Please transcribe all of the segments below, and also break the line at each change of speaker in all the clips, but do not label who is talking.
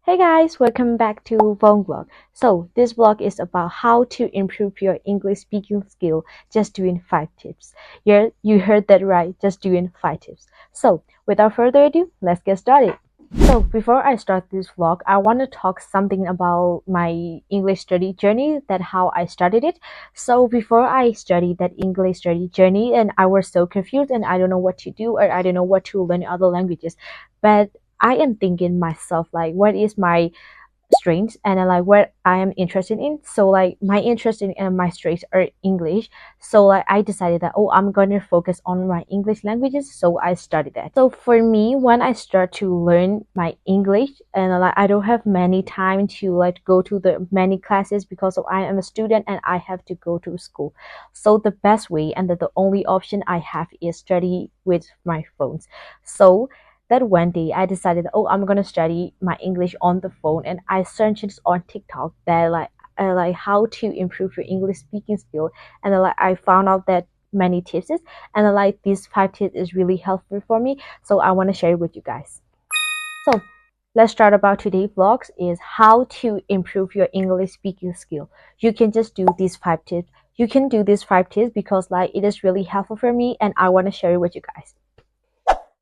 Hey guys, welcome back to Vlog Vlog. So this vlog is about how to improve your English speaking skill just doing 5 tips. Yeah, you heard that right, just doing 5 tips. So without further ado, let's get started. So before I start this vlog, I want to talk something about my English study journey, that how I started it. So before I studied that English study journey and I was so confused and I don't know what to do or I don't know what to learn other languages. But I am thinking myself like what is my strengths and like what I am interested in. So like my interest in and my strengths are English. So like I decided that I'm gonna focus on my English languages. So I studied that. So for me, when I start to learn my English and like I don't have many time to like go to the many classes because of I am a student and I have to go to school. So the best way and the only option I have is study with my phones. So that one day I decided, I'm gonna study my English on the phone, and I searched on TikTok that like how to improve your English speaking skill, and like I found out that many tips and like these 5 tips is really helpful for me, so I want to share it with you guys. So let's start about today's vlogs is how to improve your English speaking skill. You can just do these 5 tips. You can do these 5 tips because like it is really helpful for me, and I want to share it with you guys.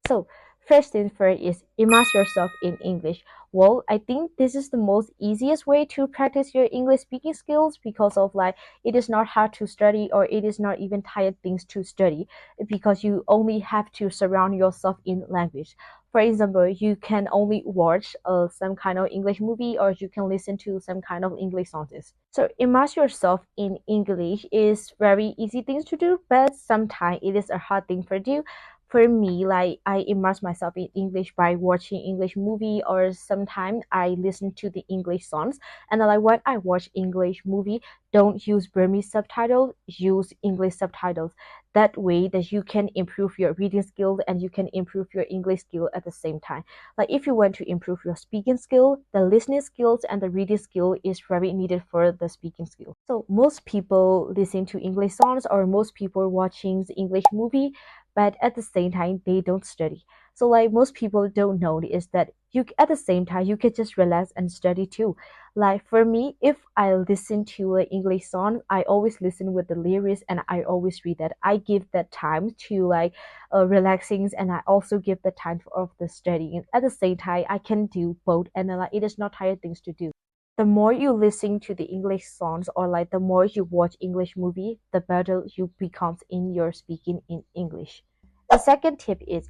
So first thing first is immerse yourself in English. Well, I think this is the most easiest way to practice your English speaking skills because of like it is not hard to study or it is not even tired things to study because you only have to surround yourself in language. For example, you can only watch some kind of English movie or you can listen to some kind of English songs. So immerse yourself in English is very easy things to do, but sometimes it is a hard thing for me, like I immerse myself in English by watching English movie or sometimes I listen to the English songs. And like when I watch English movie, don't use Burmese subtitles, use English subtitles. That way that you can improve your reading skills and you can improve your English skill at the same time. Like if you want to improve your speaking skill, the listening skills and the reading skill is very needed for the speaking skill. So most people listen to English songs or most people watching the English movie, but at the same time they don't study. So like most people don't know is that you at the same time you can just relax and study too. Like for me, if I listen to an English song, I always listen with the lyrics and I always read that. I give that time to like relaxing and I also give the time of the studying. At the same time, I can do both and like it is not tired things to do. The more you listen to the English songs or like the more you watch English movie, the better you becomes in your speaking in English. The second tip is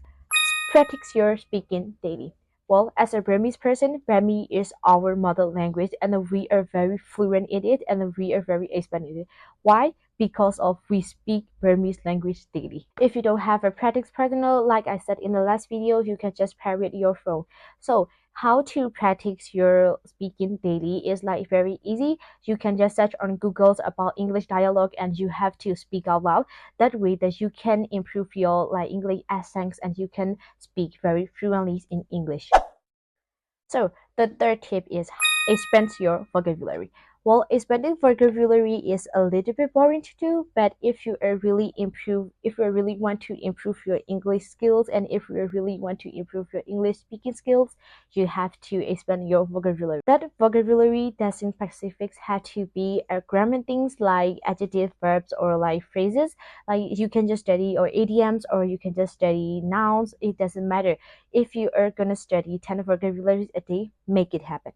practice your speaking daily. Well, as a Burmese person, Burmese is our mother language and we are very fluent in it and we are very expert in it. Why? Because of we speak Burmese language daily. If you don't have a practice partner, like I said in the last video, you can just pair it your phone. So how to practice your speaking daily is like very easy. You can just search on Google about English dialogue and you have to speak out loud. That way that you can improve your like English accents and you can speak very fluently in English. So the third tip is expand your vocabulary. Well, expanding vocabulary is a little bit boring to do, but if you really want to improve your English skills and if you really want to improve your English speaking skills, you have to expand your vocabulary. That vocabulary doesn't specifics have to be grammar things like adjective, verbs, or like phrases. Like you can just study or idioms or you can just study nouns. It doesn't matter. If you are gonna study 10 vocabularies a day, make it happen.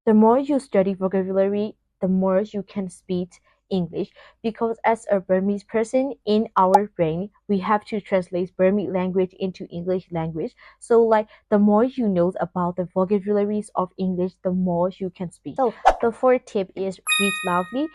The more you study vocabulary, the more you can speak English because as a Burmese person in our brain, we have to translate Burmese language into English language. So like the more you know about the vocabularies of English, the more you can speak. So the fourth tip is read loudly.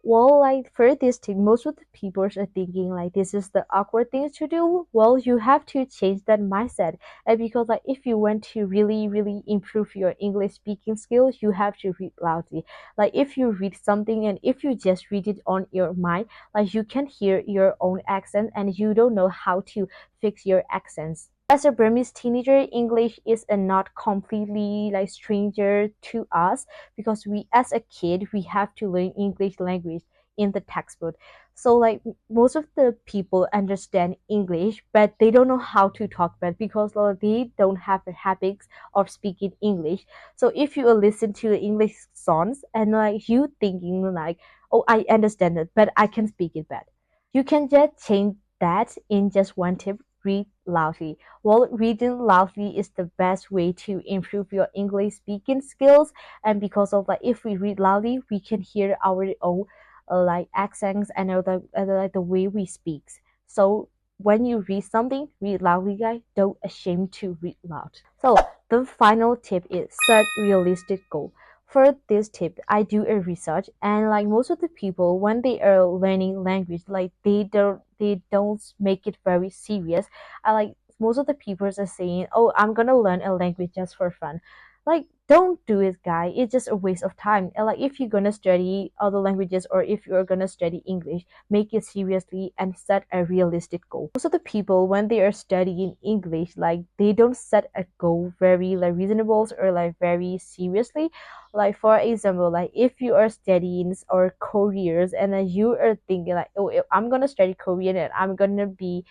Well, like for this tip, most of the people are thinking like this is the awkward thing to do. Well, you have to change that mindset. And because like if you want to really improve your English speaking skills, you have to read loudly. Like if you read something and if you just read it on your mind, like you can hear your own accent and you don't know how to fix your accents. As a Burmese teenager, English is a not completely like stranger to us because we as a kid we have to learn English language in the textbook. So like most of the people understand English, but they don't know how to talk back because they don't have the habits of speaking English. So if you listen to the English songs and like you thinking like, oh, I understand it, but I can speak it bad. You can just change that in just one tip. Read loudly. Well, reading loudly is the best way to improve your English speaking skills. And because of like, if we read loudly, we can hear our own like accents and like the way we speak. So when you read something, read loudly, guys. Don't ashamed to read loud. So the final tip is set realistic goal. For this tip, I do a research and like most of the people when they are learning language, like they don't make it very serious. I like most of the people are saying, "Oh, I'm gonna learn a language just for fun." Like don't do it, guy. It's just a waste of time. And like if you're gonna study other languages or if you're gonna study English, make it seriously and set a realistic goal. Most of the people when they are studying English, like they don't set a goal very like reasonable or like very seriously. Like for example, like if you are studying or Koreans and then you are thinking like, oh, I'm gonna study Korean and I'm gonna be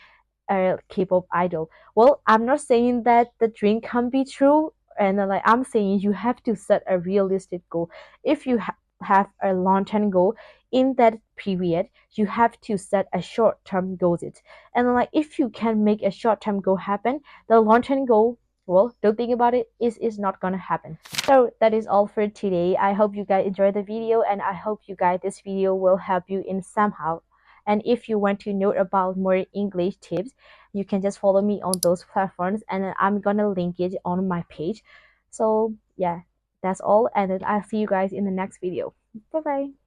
a K-pop idol. Well, I'm not saying that the dream can be true, and like I'm saying you have to set a realistic goal. If you have a long-term goal in that period, you have to set a short-term goal. And like if you can make a short-term goal happen, the long-term goal, well, don't think about it, is not gonna happen. So that is all for today. I hope you guys enjoyed the video, and I hope you guys this video will help you in somehow. And if you want to know about more English tips, you can just follow me on those platforms and I'm gonna link it on my page. So yeah, that's all, and then I'll see you guys in the next video. Bye bye.